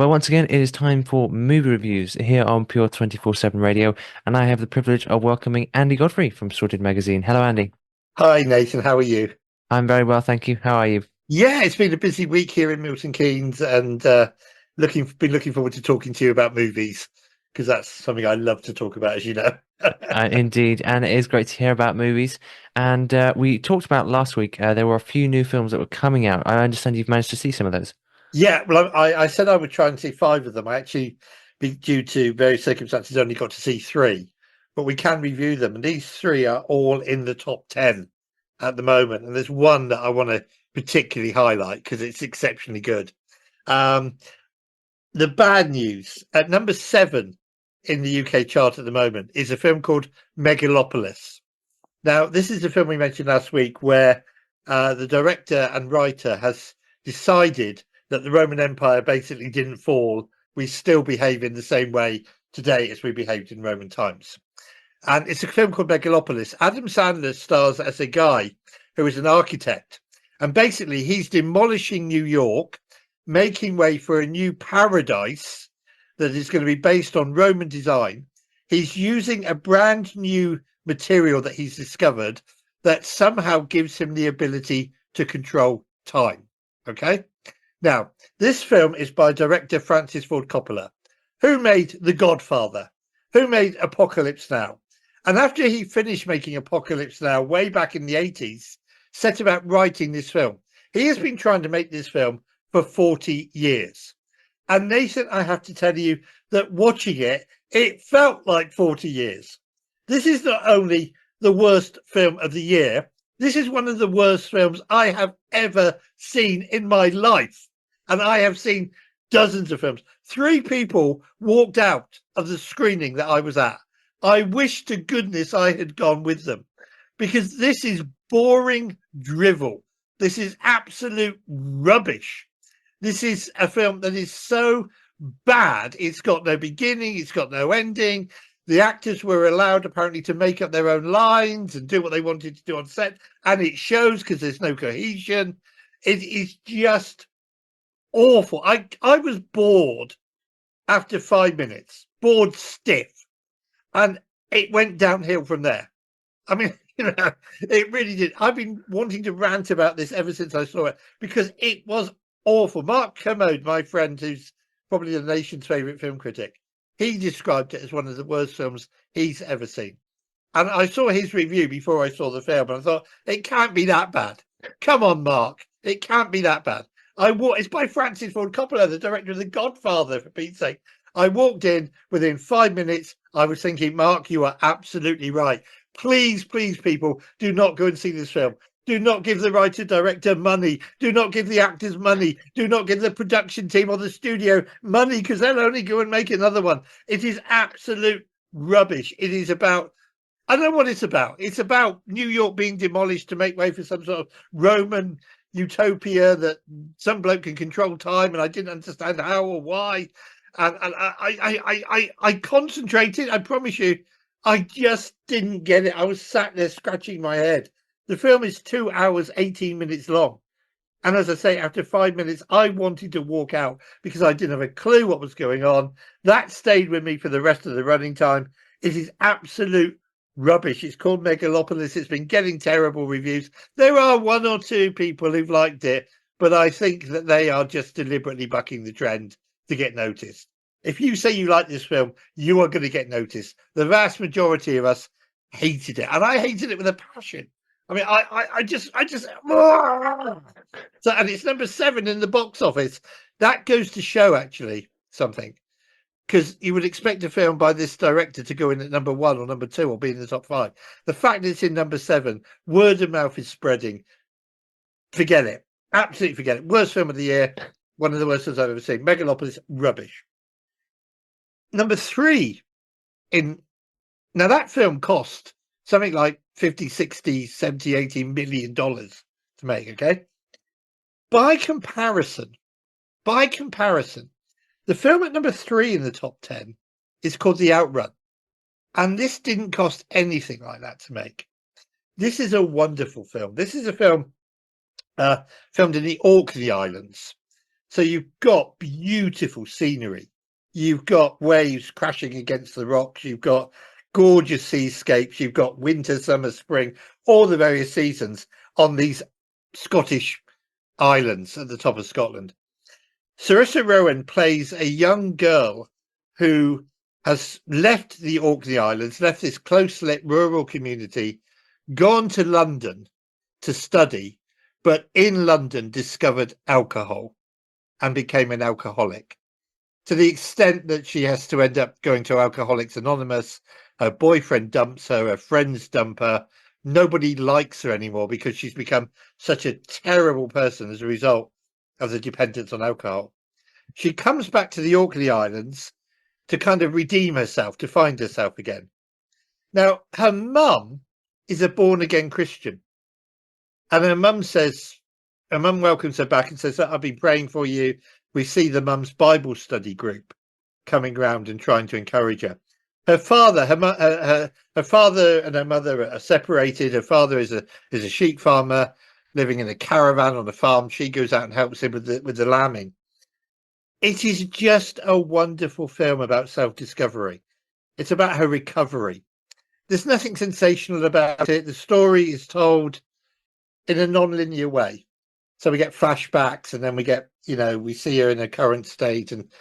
Well, once again, it is time for movie reviews here on Pure 24/7 Radio, and I have the privilege of welcoming Andy Godfrey from Sorted Magazine. Hello, Andy. Hi, Nathan. How are you? I'm very well, thank you. How are you? Yeah, it's been a busy week here in Milton Keynes, and looking forward to talking to you about movies because that's something I love to talk about, as you know. Indeed, and it is great to hear about movies. And we talked about last week, there were a few new films that were coming out. I understand you've managed to see some of those. Yeah, well, I said I would try and see five of them. I actually, due to various circumstances, only got to see three, but we can review them, and these three are all in the top 10 at the moment. And there's one that I want to particularly highlight because it's exceptionally good. Um, The bad news at number 7 in the UK chart at the moment is a film called Megalopolis. Now, this is the film we mentioned last week where the director and writer has decided that the Roman Empire basically didn't fall. We still behave in the same way today as we behaved in Roman times. And it's a film called Megalopolis. Adam Sandler stars as a guy who is an architect. And basically, he's demolishing New York, making way for a new paradise that is going to be based on Roman design. He's using a brand new material that he's discovered that somehow gives him the ability to control time. Okay. Now, this film is by director Francis Ford Coppola, who made The Godfather, who made Apocalypse Now. And after he finished making Apocalypse Now way back in the 80s, set about writing this film. He has been trying to make this film for 40 years. And Nathan, I have to tell you that watching it, it felt like 40 years. This is not only the worst film of the year, this is one of the worst films I have ever seen in my life. And I have seen dozens of films. 3 people walked out of the screening that I was at. I wish to goodness I had gone with them because this is boring drivel. This is absolute rubbish. This is a film that is so bad. It's got no beginning. It's got no ending. The actors were allowed apparently to make up their own lines and do what they wanted to do on set. And it shows because there's no cohesion. It is just awful. I was bored after 5 minutes, bored stiff. And it went downhill from there. I mean, it really did. I've been wanting to rant about this ever since I saw it because it was awful. Mark Kermode, my friend, who's probably the nation's favourite film critic, he described it as one of the worst films he's ever seen. And I saw his review before I saw the film, and I thought, it can't be that bad. Come on, Mark. It can't be that bad. It's by Francis Ford Coppola, the director of The Godfather, for Pete's sake. I walked in within 5 minutes. I was thinking, Mark, you are absolutely right. Please, please, people, do not go and see this film. Do not give the writer director money. Do not give the actors money. Do not give the production team or the studio money because they'll only go and make another one. It is absolute rubbish. It is about, I don't know what it's about. It's about New York being demolished to make way for some sort of Roman utopia that some bloke can control time, and I didn't understand how or why. And I concentrated. I promise you, I just didn't get it. I was sat there scratching my head. The film is 2 hours, 18 minutes long. And as I say, after 5 minutes, I wanted to walk out because I didn't have a clue what was going on. That stayed with me for the rest of the running time. It is absolute rubbish. It's called Megalopolis. It's been getting terrible reviews. There are 1 or 2 people who've liked it, but I think that they are just deliberately bucking the trend to get noticed. If you say you like this film, you are going to get noticed. The vast majority of us hated it, and I hated it with a passion. I mean, I just, so, and it's number 7 in the box office. That goes to show actually something, because you would expect a film by this director to go in at number 1 or number 2 or be in the top 5. The fact that it's in number 7, word of mouth is spreading. Forget it. Absolutely forget it. Worst film of the year. One of the worst films I've ever seen. Megalopolis, rubbish. Number 3 in, now that film cost something like 50, 60, 70, 80 million dollars to make, okay? By comparison, the film at number 3 in the top 10 is called The Outrun. And this didn't cost anything like that to make. This is a wonderful film. This is a film filmed in the Orkney Islands. So you've got beautiful scenery. You've got waves crashing against the rocks. You've got gorgeous seascapes. You've got winter, summer, spring, all the various seasons on these Scottish islands at the top of Scotland. Saoirse Ronan plays a young girl who has left the Orkney Islands, left this close-lit rural community, gone to London to study, but in London discovered alcohol and became an alcoholic, to the extent that she has to end up going to Alcoholics Anonymous. Her boyfriend dumps her, her friends dump her. Nobody likes her anymore because she's become such a terrible person as a result of the dependence on alcohol. She comes back to the Orkney Islands to kind of redeem herself, to find herself again. Now, her mum is a born again Christian. And her mum welcomes her back and says, I've been praying for you. We see the mum's Bible study group coming round and trying to encourage her. Her father and her mother are separated. Her father is a sheep farmer living in a caravan on a farm. She goes out and helps him with the lambing. It is just a wonderful film about self-discovery. It's about her recovery. There's nothing sensational about it. The story is told in a non-linear way. So we get flashbacks, and then we get, we see her in her current state, and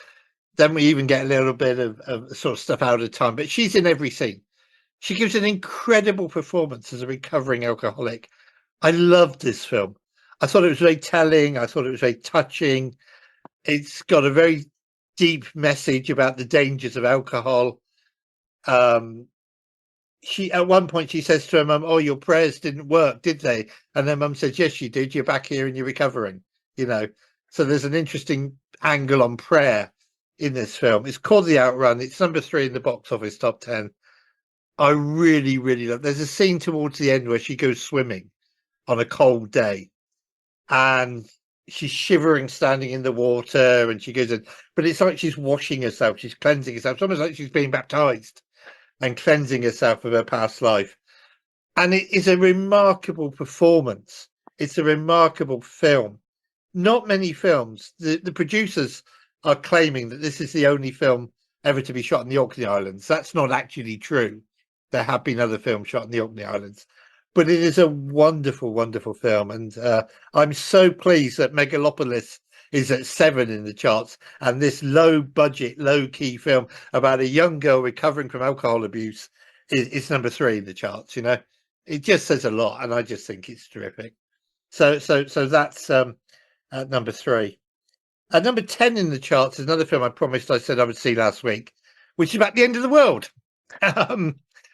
then we even get a little bit of sort of stuff out of time. But she's in every scene. She gives an incredible performance as a recovering alcoholic. I loved this film. I thought it was very telling. I thought it was very touching. It's got a very deep message about the dangers of alcohol. She at one point she says to her mum, "Oh, your prayers didn't work, did they?" And her mum says, "Yes, you did. You're back here and you're recovering." So there's an interesting angle on prayer in this film. It's called The Outrun. It's number 3 in the box office top 10. I really, really love. There's a scene towards the end where she goes swimming on a cold day, and she's shivering standing in the water, and she goes in, but it's like she's washing herself, she's cleansing herself. It's almost like she's being baptized and cleansing herself of her past life. And it is a remarkable performance. It's a remarkable film. Not many films. The producers are claiming that this is the only film ever to be shot in the Orkney Islands. That's not actually true. There have been other films shot in the Orkney Islands. But it is a wonderful, wonderful film. And I'm so pleased that Megalopolis is at 7 in the charts, and this low budget, low key film about a young girl recovering from alcohol abuse is number 3 in the charts. It just says a lot, and I just think it's terrific. So that's at number 3. At number 10 in the charts is another film I said I would see last week, which is about the end of the world.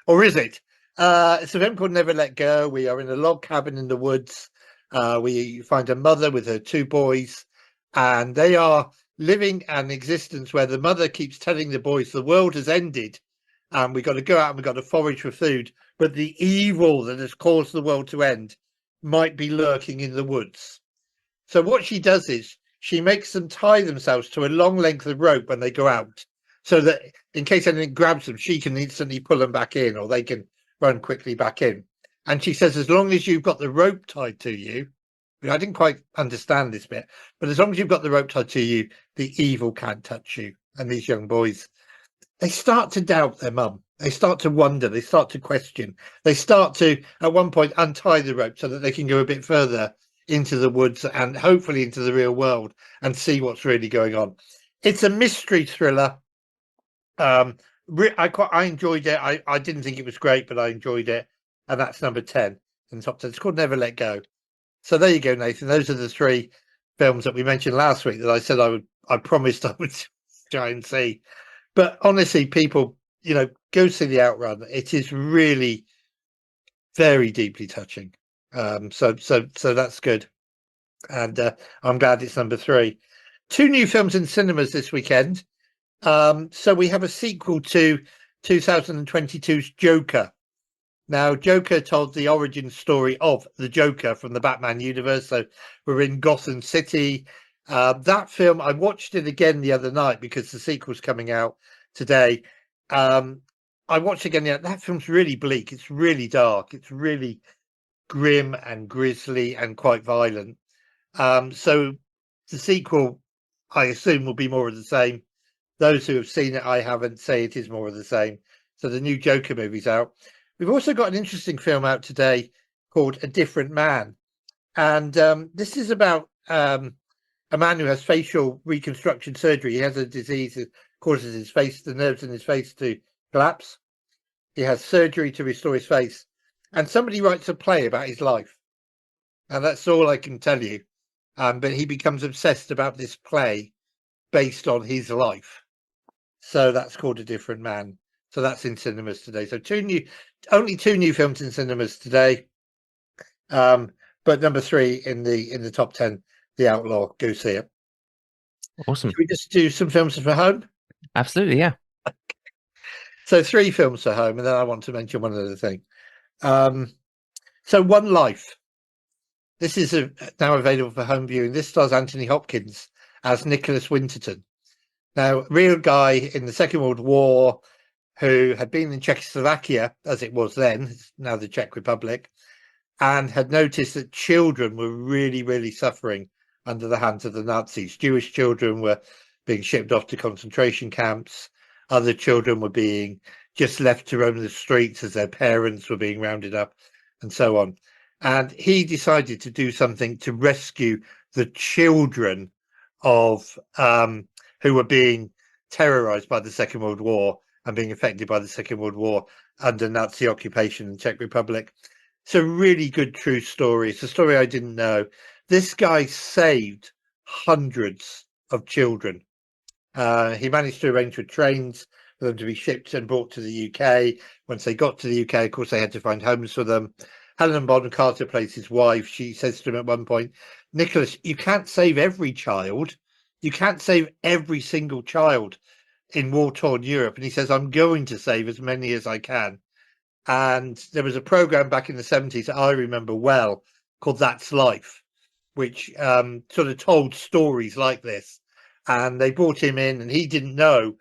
Or is it? It's a film called Never Let Go. We are in a log cabin in the woods. We find a mother with her 2 boys, and they are living an existence where the mother keeps telling the boys the world has ended and we've got to go out and we've got to forage for food, but the evil that has caused the world to end might be lurking in the woods. So what she does is she makes them tie themselves to a long length of rope when they go out, so that in case anything grabs them, she can instantly pull them back in, or they can run quickly back in. And she says, as long as you've got the rope tied to you, I didn't quite understand this bit, but as long as you've got the rope tied to you, the evil can't touch you. And these young boys, they start to doubt their mum. They start to wonder. They start to question. They start to, at one point, untie the rope so that they can go a bit further into the woods and hopefully into the real world and see what's really going on. It's a mystery thriller. I enjoyed it. I didn't think it was great, but I enjoyed it. And that's number 10 in the top 10. It's called Never Let Go. So there you go, Nathan. Those are the 3 films that we mentioned last week that I said I promised I would try and see. But honestly, people, go see The Outrun. It is really very deeply touching. So that's good. And I'm glad it's number 3. 2 new films in cinemas this weekend. So we have a sequel to 2022's Joker. Now, Joker told the origin story of the Joker from the Batman universe. So we're in Gotham City. That film, I watched it again the other night because the sequel's coming out today. I watched it again. That film's really bleak. It's really dark. It's really grim and grisly and quite violent. So the sequel I assume will be more of the same. Those who have seen it, I haven't, say it is more of the same. So the new Joker movie's out. We've also got an interesting film out today called A Different Man. And this is about a man who has facial reconstruction surgery. He has a disease that causes his face, the nerves in his face to collapse. He has surgery to restore his face. And somebody writes a play about his life. And that's all I can tell you. But he becomes obsessed about this play based on his life. So that's called A Different Man. So that's in cinemas today. So only two new films in cinemas today. But number 3 in the top 10, The Outlaw. Go see it. Awesome. Should we just do some films for home? Absolutely, yeah. So 3 films for home, and then I want to mention one other thing. So One Life. This is now available for home viewing. This stars Anthony Hopkins as Nicholas Winterton. Now, real guy in the Second World War who had been in Czechoslovakia, as it was then, now the Czech Republic, and had noticed that children were really, really suffering under the hands of the Nazis. Jewish children were being shipped off to concentration camps. Other children were being just left to roam the streets as their parents were being rounded up, and so on. And he decided to do something to rescue the children of who were being terrorized by the Second World War and being affected by the Second World War under Nazi occupation in the Czech Republic. It's a really good true story. It's a story I didn't know. This guy saved hundreds of children. He managed to arrange for trains for them to be shipped and brought to the UK. Once they got to the UK, of course, they had to find homes for them. Helen Bonham Carter plays his wife. She says to him at one point, Nicholas, you can't save every child. You can't save every single child in war-torn Europe. And he says, I'm going to save as many as I can. And there was a program back in the 70s that I remember well called That's Life, which sort of told stories like this. And they brought him in and he didn't know.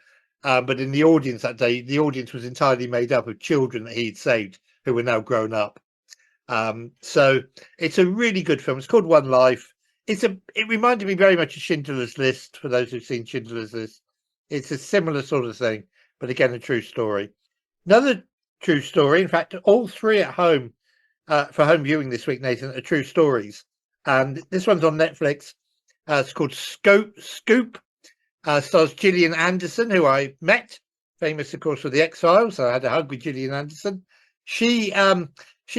But in the audience that day, the audience was entirely made up of children that he'd saved who were now grown up. So it's a really good film. It's called One Life. It reminded me very much of Schindler's List, for those who've seen Schindler's List. It's a similar sort of thing, but again, a true story. Another true story, in fact, all 3 at home for home viewing this week, Nathan, are true stories. And this one's on Netflix. It's called Scoop. Stars Gillian Anderson, who I met, famous, of course, for The X-Files. I had a hug with Gillian Anderson. She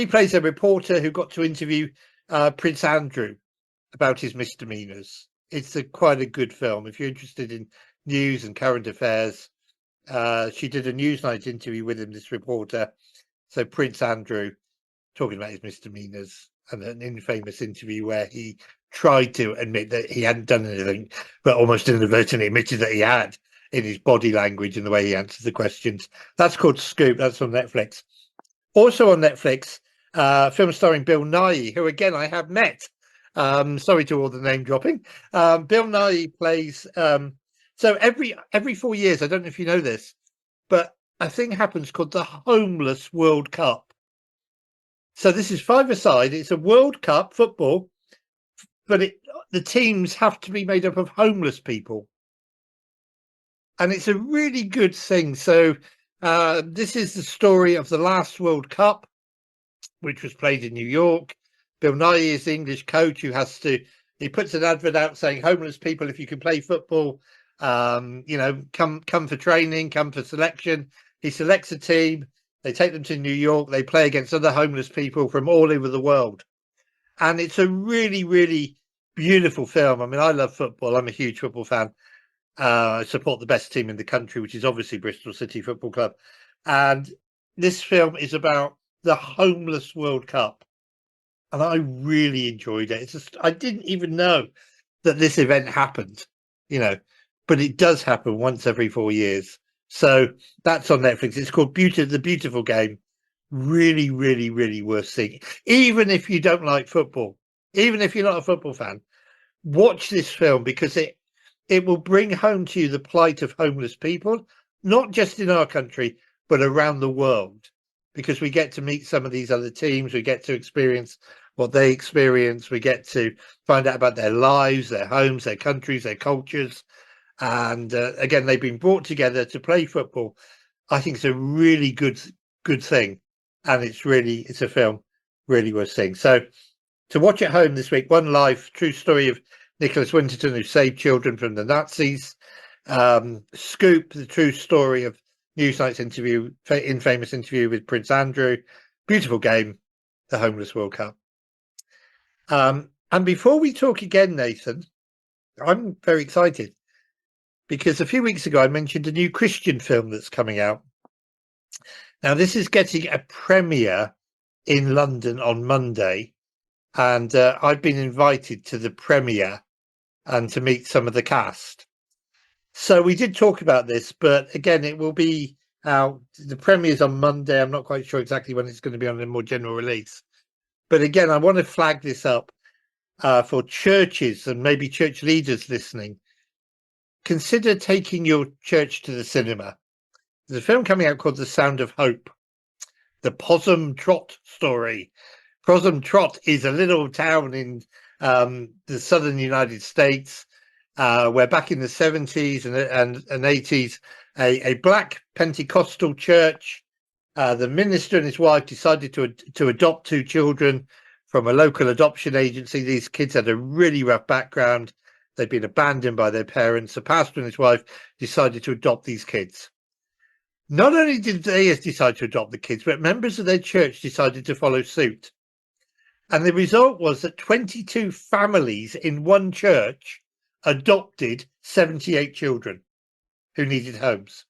plays a reporter who got to interview Prince Andrew about his misdemeanors. It's quite a good film. If you're interested in news and current affairs, she did a Newsnight interview with him, this reporter. So Prince Andrew talking about his misdemeanors, and an infamous interview where he tried to admit that he hadn't done anything, but almost inadvertently admitted that he had in his body language and the way he answered the questions. That's called Scoop. That's on Netflix. Also on Netflix, film starring Bill Nighy, who again I have met. Sorry to all the name dropping. Bill Nighy plays. So every 4 years, I don't know if you know this, but a thing happens called the Homeless World Cup. So this is 5-a-side. It's a World Cup football, but the teams have to be made up of homeless people, and it's a really good thing. So this is the story of the last World Cup, which was played in New York. Bill Nighy is the English coach who he puts an advert out saying, homeless people, if you can play football, come for training, come for selection. He selects a team. They take them to New York. They play against other homeless people from all over the world. And it's a really, really beautiful film. I mean, I love football. I'm a huge football fan. I support the best team in the country, which is obviously Bristol City Football Club. And this film is about the Homeless World Cup. And I really enjoyed it. I didn't even know that this event happened, but it does happen once every 4 years. So that's on Netflix. It's called The Beautiful Game. Really, really, really worth seeing. Even if you don't like football, even if you're not a football fan, watch this film, because it will bring home to you the plight of homeless people, not just in our country, but around the world, because we get to meet some of these other teams. We get to experience what they experience. We get to find out about their lives, their homes, their countries, their cultures. And again, they've been brought together to play football. I think it's a really good thing. And it's a film really worth seeing. So to watch at home this week, One Life, true story of Nicholas Winterton, who saved children from the Nazis. Scoop, the true story of Newsnight's famous interview with Prince Andrew. Beautiful game, the Homeless World Cup. And before we talk again, Nathan, I'm very excited because a few weeks ago I mentioned a new Christian film that's coming out. Now, this is getting a premiere in London on Monday, and I've been invited to the premiere and to meet some of the cast. So we did talk about this, but again, it will be out. The premiere's on Monday. I'm not quite sure exactly when it's going to be on a more general release. But again, I want to flag this up for churches and maybe church leaders listening. Consider taking your church to the cinema. There's a film coming out called The Sound of Hope, the Possum Trot story. Possum Trot is a little town in the southern United States where back in the 70s and 80s, a black Pentecostal church, the minister and his wife decided to adopt two children from a local adoption agency. These kids had a really rough background. They'd been abandoned by their parents. The pastor and his wife decided to adopt these kids. Not only did they decide to adopt the kids, but members of their church decided to follow suit. And the result was that 22 families in one church adopted 78 children who needed homes.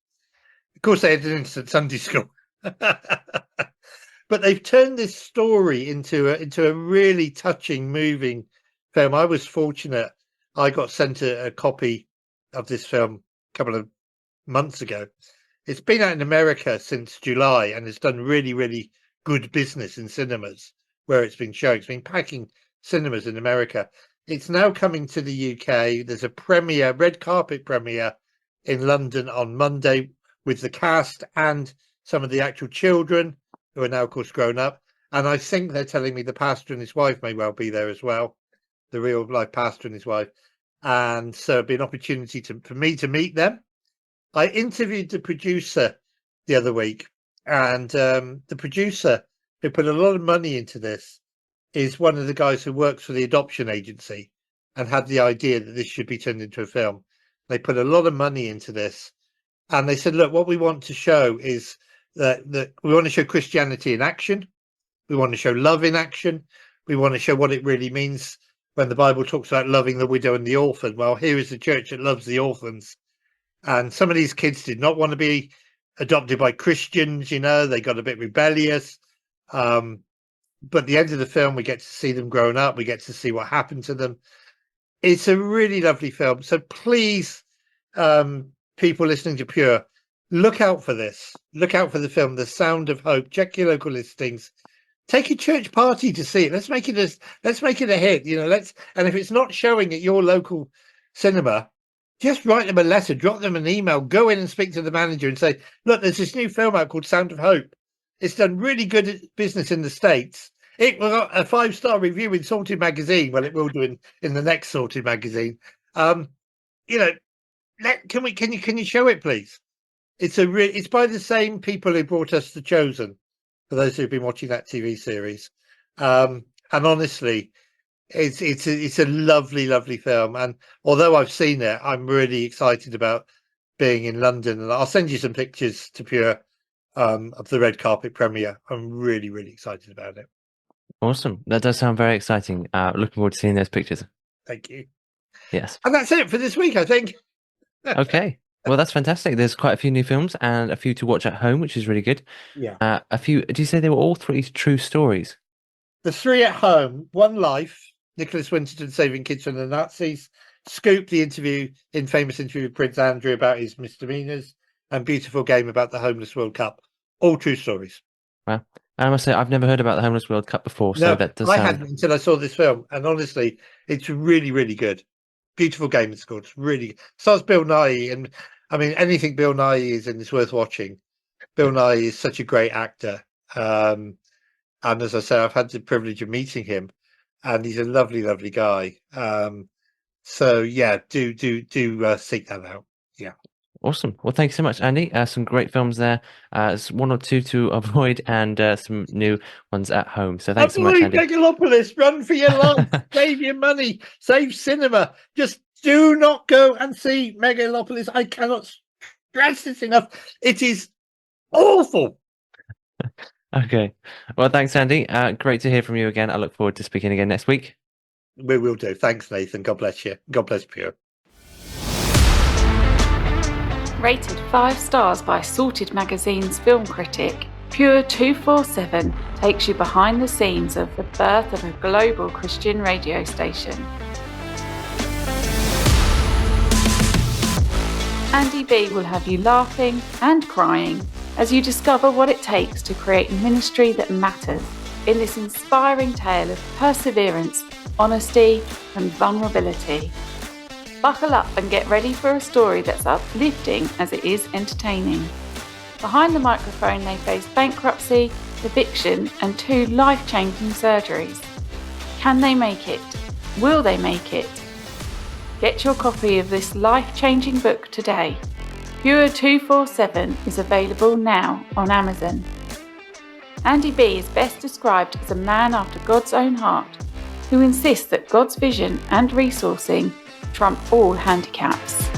Of course, they had an instant Sunday school. But they've turned this story into a really touching, moving film. I was fortunate. I got sent a copy of this film a couple of months ago. It's been out in America since July and it's done really, really good business in cinemas where it's been shown. It's been packing cinemas in America. It's now coming to the UK. There's a premiere, red carpet premiere in London on Monday with the cast and some of the actual children who are now, of course, grown up. And I think they're telling me the pastor and his wife may well be there as well, the real life pastor and his wife. And so it'll be an opportunity for me to meet them. I interviewed the producer the other week, and the producer who put a lot of money into this is one of the guys who works for the adoption agency and had the idea that this should be turned into a film. They put a lot of money into this, and they said, look, what we want to show is that we want to show Christianity in action. We want to show love in action. We want to show what it really means when the Bible talks about loving the widow and the orphan. Well, here is the church that loves the orphans. And some of these kids did not want to be adopted by Christians, they got a bit rebellious. But at the end of the film, we get to see them growing up. We get to see what happened to them. It's a really lovely film. So please, people listening to Pure, look out for this. Look out for the film, The Sound of Hope. Check your local listings. Take a church party to see it. Let's make it a hit. And if it's not showing at your local cinema, just write them a letter, drop them an email, go in and speak to the manager and say, look, there's this new film out called Sound of Hope. It's done really good business in the States. It got a 5-star review in Sorted Magazine. Well, it will do in the next Sorted Magazine. Can you show it, please? It's by the same people who brought us The Chosen, for those who've been watching that TV series. And honestly, it's a lovely, lovely film. And although I've seen it, I'm really excited about being in London. And I'll send you some pictures to Pure of the red carpet premiere. I'm really, really excited about it. Awesome. That does sound very exciting. Looking forward to seeing those pictures. Thank you. Yes. And that's it for this week, I think. Okay. Well, that's fantastic. There's quite a few new films and a few to watch at home, which is really good. Yeah. A few. Do you say they were all three true stories? The three at home, One Life, Nicholas Winterton saving kids from the Nazis, Scoop, the famous interview with Prince Andrew about his misdemeanors, and Beautiful Game about the Homeless World Cup. All true stories. Well, I must say I've never heard about the Homeless World Cup before, so No, that does I sound. hadn't until I saw this film, and honestly, it's really, really good. Beautiful Game it's called. It's really stars Bill Nighy, and I mean anything Bill Nighy is in is worth watching. Bill Nighy is such a great actor. And as I say, I've had the privilege of meeting him, and he's a lovely, lovely guy. So yeah, do seek that out. Yeah. Awesome. Well, thanks so much, Andy. Some great films there. There's one or two to avoid and some new ones at home. So thanks so much, Avoid Andy. Megalopolis. Run for your life. Save your money. Save cinema. Just do not go and see Megalopolis. I cannot stress this enough. It is awful. Okay. Well, thanks, Andy. Great to hear from you again. I look forward to speaking again next week. We will do. Thanks, Nathan. God bless you. God bless Pure. Rated 5 stars by Sorted Magazine's film critic, Pure 247 takes you behind the scenes of the birth of a global Christian radio station. Andy B will have you laughing and crying as you discover what it takes to create ministry that matters in this inspiring tale of perseverance, honesty, and vulnerability. Buckle up and get ready for a story that's uplifting as it is entertaining. Behind the microphone, they face bankruptcy, eviction, and 2 life-changing surgeries. Can they make it? Will they make it? Get your copy of this life-changing book today. Pure 247 is available now on Amazon. Andy B is best described as a man after God's own heart, who insists that God's vision and resourcing trump all handicaps.